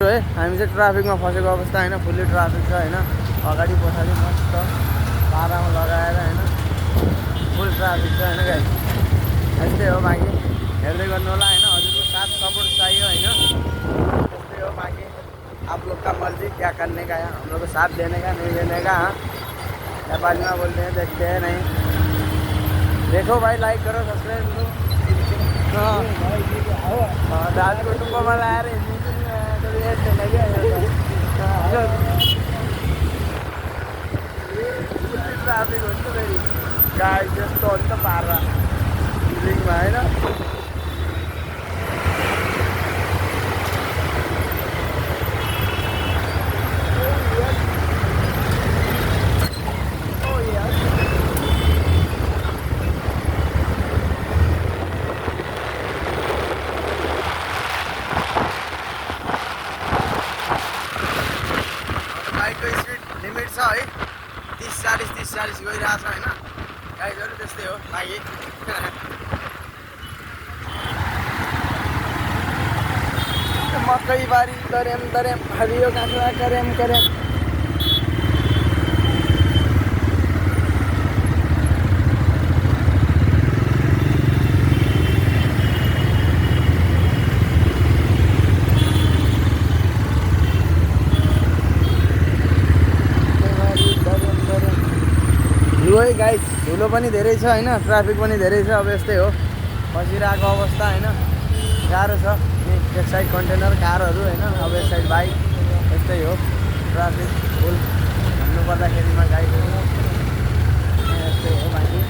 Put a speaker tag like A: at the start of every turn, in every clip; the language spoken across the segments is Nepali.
A: है हामी चाहिँ ट्राफिकमा फसेको अवस्था हैन फुल्ली ट्राफिक छ हैन अगाडि पछाडि मस्त पारामा लगाएर हैन फुल ट्राफिक छ हैन गाइस यस्तै हो बाकी हेर्दै गर्नु होला हैन हजुरको साथ सपोर्ट चाहियो हैन यस्तै हो बाकी आप लोग का मर्जी क्या करने का है हम लोग को साथ देने का नहीं देने का नेपाली में बोलते हैं देखते हैं नहीं देखो भाई लाइक करो सब्सक्राइब करो दाल को तुमको मला यार ट्राफिक हुन्छ फेरि गाडी जस्तो हुन्छ पारा लिङमा होइन बाइकको स्पिड लिमिट छ है 30-40 गइरहेछ होइन गाइजहरू त्यस्तै हो बाँकी मकै बारी दरेम हरियो काँक्रा करेम है गाइस धुलो पनि धेरै छ हैन ट्राफिक पनि धेरै छ अब यस्तै हो फसिरहेको अवस्था हैन गाह्रो छ एक साइड कन्टेनर कारहरू हैन अब एक साइड बाइक यस्तै हो ट्राफिक फुल भन्नु पर्दाखेरिमा गाइसहरू यस्तै हो बाँकी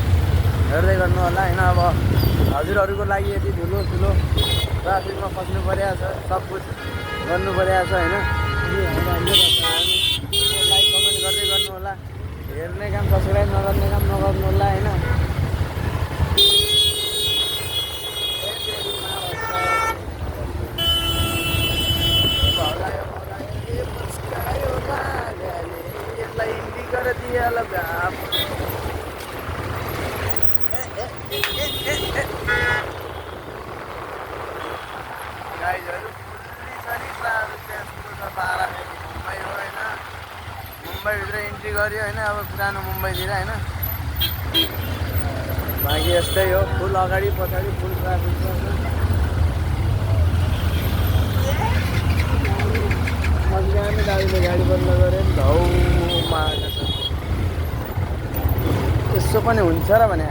A: हेर्दै गर्नु होला हैन अब हजुरहरूको लागि यति ठुलो ट्राफिकमा फस्नु परेको छ सब कुछ गर्नु परेको छ हैन लाइक कमेन्ट गर्दै गर्नु होला हेर्ने काम सब्सक्राइब नगर्ने काम नगर्नु होला हैन मुम्बईभित्र इन्ट्री गऱ्यो होइन अब पुरानो मुम्बईतिर होइन बाँकी यस्तै हो फुल अगाडि पछाडि फुल ट्राफिक छ मजाले दाजुले गाडी बन्द गऱ्यो नि धौमा यसो पनि हुन्छ र भने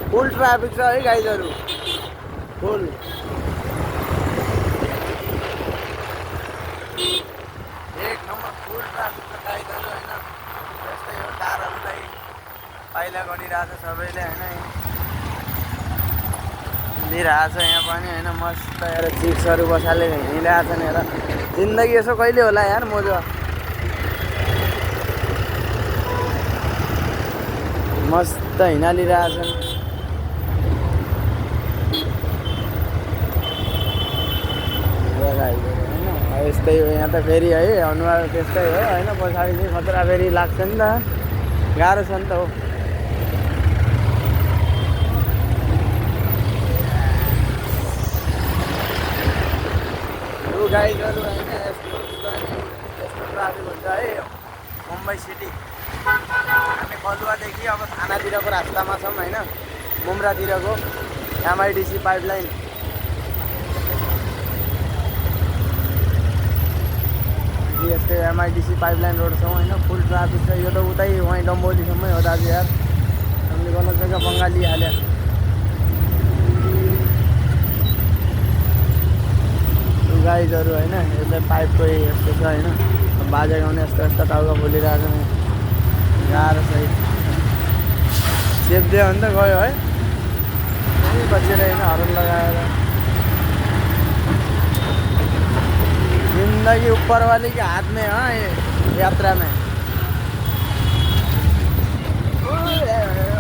A: फुल ट्राफिक छ है गाइजहरू फुल पाइला गरिरहेछ सबैले होइन लिइरहेछ यहाँ पनि होइन मस्त हेर चिप्सहरू बसाले हिँडिरहेछन् हेर जिन्दगी यसो कहिले होला यार मजा मस्त हिँडिरहेछन् होइन यस्तै हो यहाँ त फेरि है अनुहार त्यस्तै हो होइन पछाडि चाहिँ खतरा फेरि लाग्छ नि त गाह्रो छ नि त हो गाइजहरू होइन यस्तो ट्राफिक हुन्छ है मुम्बई सिटी हामी बलुवादेखि अब थानातिरको रास्तामा छौँ होइन मुम्रातिरको एमआइडिसी पाइपलाइन यस्तै एमआइडिसी पाइपलाइन रोड छौँ होइन फुल ट्राफिक छ यो त उतै वहीँ डम्बोलीसम्मै हो दाजु यार हामीले गलत जग्गा बङ्गाल लिइहाल्यो गाइजहरू होइन यो चाहिँ पाइपको यस्तो छ होइन बाजा गाउने यस्तो टाउका बोलिरहेको छ गाह्रो छ चेप्दियो भने त गयो है बसेर होइन हरन लगाएर जिन्दगी ऊपर वाले के हाथ में हाँ ये यात्रा में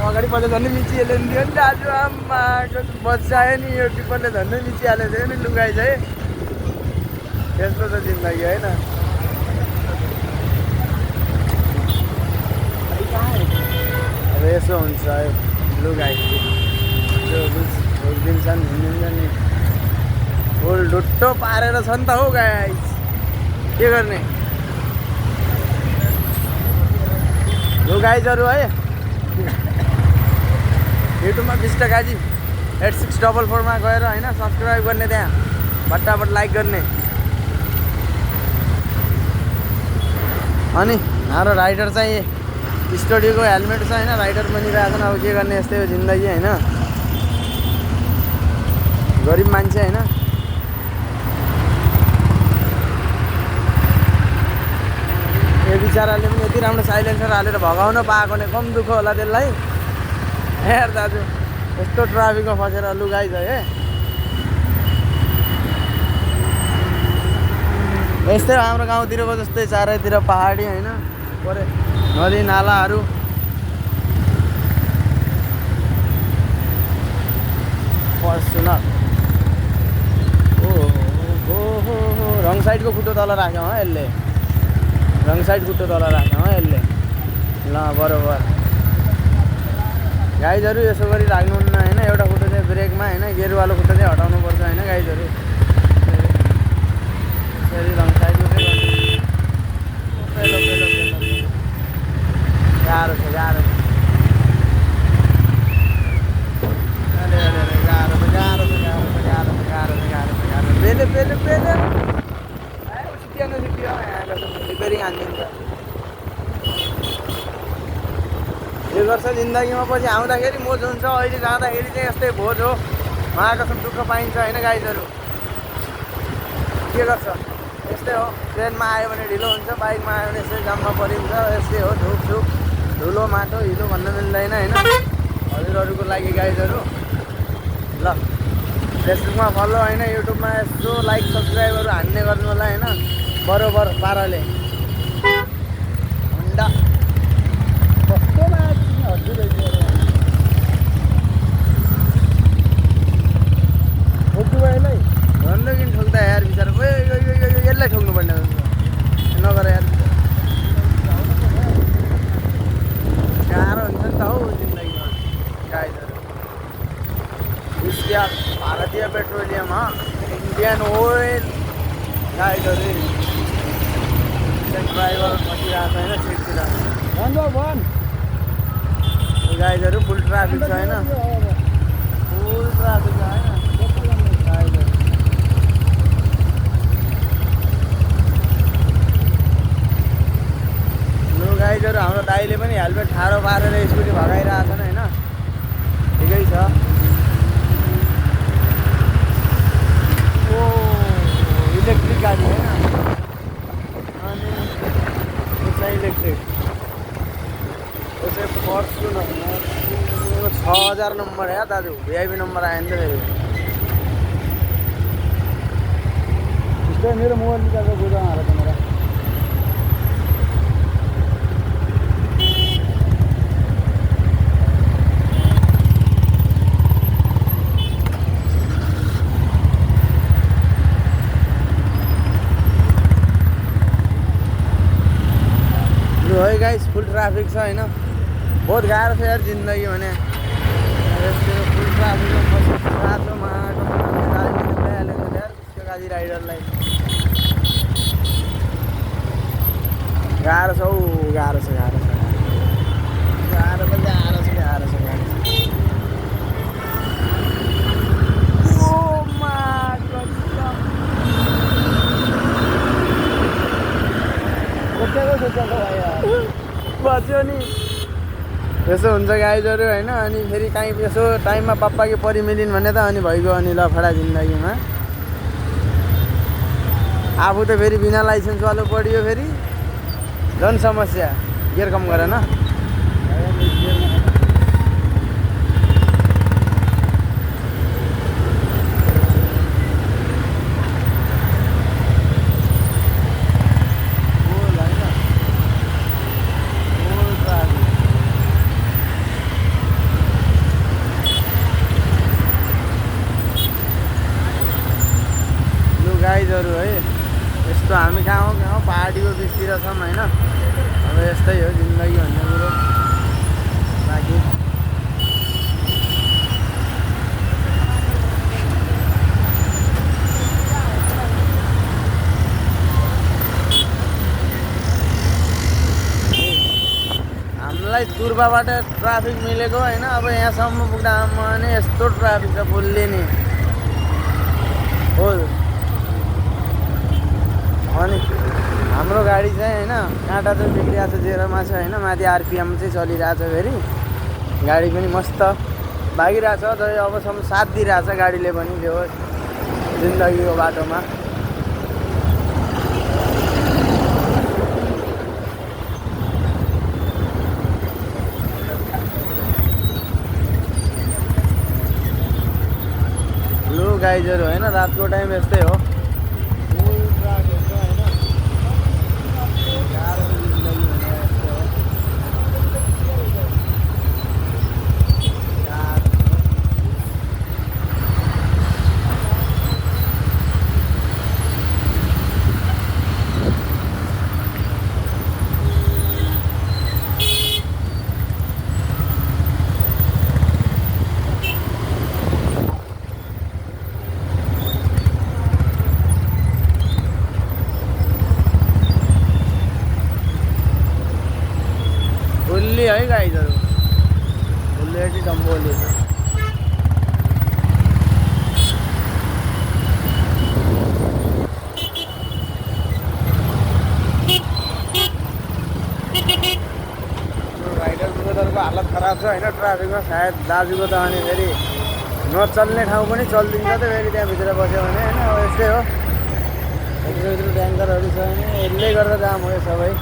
A: अगाडि पछि झन् मिची हाल्यो नि दाजु आमा बचायो नि यो टिप्परले झन् मिची हालेको थियो नि लुगाइ चाहिँ यस्तो छ जिन्दगी होइन अब यसो हुन्छ है लुगाइ जो बुझिदिन्छन् हिँडिन्छ नि फुल ढुट्टो पारेर छ नि त हौ गाइस, के गर्ने यो गाइजहरू है। युट्युबमा 20 टकाजी 8644 गएर होइन सब्सक्राइब गर्ने, त्यहाँ फटाफट लाइक गर्ने। अनि हाम्रो राइडर चाहिँ स्टुडियोको हेलमेट छ होइन, राइडर बनिरहेको छ। अब के गर्ने, यस्तै हो जिन्दगी होइन, गरिब मान्छे होइन। यो बिचराले पनि यति राम्रो साइलेन्सर हालेर भगाउन पाएको नै कम दुःख होला त्यसलाई। हेर दाजु यस्तो ट्राफिकमा फसेर लुगाइ छ है। यस्तै हाम्रो गाउँतिरको जस्तै चारैतिर पहाडी होइन, परे नदी नालाहरू। फर्चुनर हो रङ साइडको खुट्टो तल राख्यौँ है यसले, रङ साइड खुट्टो तल राख्यौँ है यसले। ल बरोबर गाइजहरू यसो गरी राख्नुहुन्न होइन। एउटा खुट्टो चाहिँ ब्रेकमा होइन, गेरुवालो खुट्टो चाहिँ हटाउनु पर्छ होइन गाइजहरू। यसरी रङ साइडको चाहिँ पेलो पेलो पेलो गाह्रो छ, गाह्रो छ। अरे अरे अरे गाह्रो छ, गाह्रो छ, गाह्रो छ, गाह्रो छ, गाह्रो छ, गाह्रो छ, गाह्रो छ। पेले पेले पेले सिटिया नसिटियो रिपेरिङ हानिदिन्छ। यो गर्छ जिन्दगीमा, पछि आउँदाखेरि मोज हुन्छ। अहिले जाँदाखेरि चाहिँ यस्तै भोज हो, महाकसम दुःख पाइन्छ होइन गाइजहरू। के गर्छ, यस्तै हो। ट्रेनमा आयो भने ढिलो हुन्छ, बाइकमा आयो भने यस्तै जाममा परिन्छ। यस्तै हो, धुपझुप धुलो माटो हिलो भन्न मिल्दैन होइन हजुरहरूको लागि गाइजहरू। ल फेसबुकमा फलो होइन, युट्युबमा यसो लाइक सब्सक्राइबहरू हान्ने गर्नु होला होइन, बरोबर पाराले। अन्डा कस्तो ठोक्नु यसलाई भन्नु किन ठोक्दा यार बिचरा। यसलाई ठोक्नु पर्ने नगर यार, गाह्रो हुन्छ नि त हौ जिन्दगीमा गाइजहरू। इसलिए भारतीय पेट्रोलियम इन्डियन ओइल गाइजहरू। ड्राइभर बसिरहेको छ होइन सिटतिर भन गाइजहरू। फुल ट्राफिक छ होइन, फुल ट्राफिक छ होइन गाइजहरू। लु गाइजहरू हाम्रो दाइले पनि हेलमेट ठाडो पारेर स्कुटी भगाइरहेको छन् होइन, ठिकै छ। ओ इलेक्ट्रिक गाडी होइन, अनि यो चाहिँ इलेक्ट्रिक, यो चाहिँ फर्चुनर 6000 नम्बर है दाजु, भिआइपी नम्बर आयो नि त फेरि। यस्तै मेरो मोबाइल निकालेर बुझाउँ हाल त मेरा। है गाइस फुल ट्राफिक छ होइन, बहुत गाह्रो छ यार जिन्दगी भने। फुल ट्राफिकमा फसेको रातोमा गाडी यार, त्यसको गाडी राइडरलाई गाह्रो छ हौ, गाह्रो छ, गाह्रो छ, गाह्रो छ, गाह्रो छ, गाह्रो छ, गाह्रो छ। ओ माय गॉड बच्यो नि यसो हुन्छ गाइजहरू होइन। अनि फेरि काहीँ यसो टाइममा पप्पा कि परिमिलिन् भने त अनि भइगयो अनि लफडा जिन्दगीमा। आफू त फेरि बिना लाइसेन्सवालो पढियो, फेरि झन् समस्या। गियर कम गर न। गाइजहरू है यस्तो हामी कहाँ हो पहाडीको बिचतिर छौँ होइन। अब यस्तै हो जिन्दगी भन्ने कुरो। बाँकी गाइस तुर्बाबाट ट्राफिक मिलेको होइन। अब यहाँसम्म पुग्दा नि यस्तो ट्राफिक छ फुल्ली नि हो। अनि हाम्रो गाडी चाहिँ होइन काँटा चाहिँ बिग्रिरहेको छ, जेरोमा छ होइन। माथि आरपिएम चाहिँ चलिरहेछ, फेरि गाडी पनि मस्त भागिरहेछ। तर अबसम्म साथ दिइरहेछ गाडीले पनि त्यो जिन्दगीको बाटोमा। लु गाइजहरू होइन, रातको टाइम यस्तै हो। फुल्ली है गाइजहरू, फुल्ली डम्बोली। राइडर ब्रदरको हालत खराब छ होइन ट्राफिकमा। सायद दाजुको त अनि फेरि नचल्ने ठाउँ पनि चलिदिन्छ त फेरि त्यहाँभित्र बस्यो भने होइन। अब यस्तै हो, यत्रो ट्याङ्करहरू छ होइन, यसले गर्दा जाम हो यो सबै।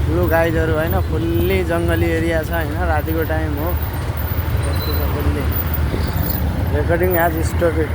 A: लु गाइजहरू होइन, फुल्ली जङ्गली एरिया छ होइन। रातिको टाइम हो, यस्तो छ fully. Recording as stop it.